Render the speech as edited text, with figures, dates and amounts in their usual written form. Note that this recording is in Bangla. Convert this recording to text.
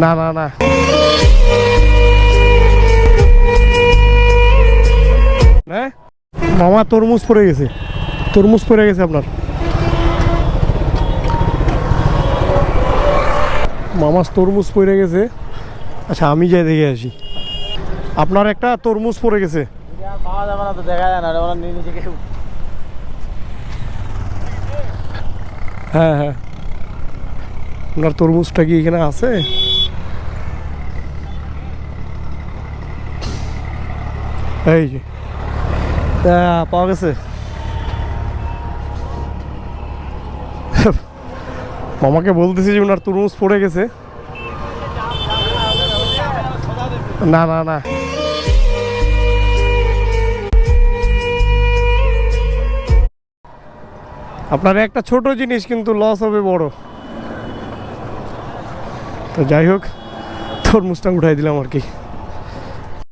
না না না, হ্যাঁ মামা তরমুজ পড়ে গেছে, তরমুজ পড়ে গেছে আপনার। মামার তরমুজ পড়ে গেছে। আচ্ছা আমি যাই দেখে আসি। আপনার একটা তরমুজ পড়ে গেছে। পাওয়া যাবে না তো, দেখা যায় না, ওরা নিজে কেউ। হ্যাঁ হ্যাঁ, আপনার তরমুজটা কি এখানে আছে? এই যে পাওয়া গেছে। মামাকে বলতেছি যে ওনার তরমুজ পড়ে গেছে। না না না, আপনার একটা ছোট জিনিস কিন্তু লস হবে বড়। তো যাই হোক, তরমুজটা উঠাই দিলাম আর কি।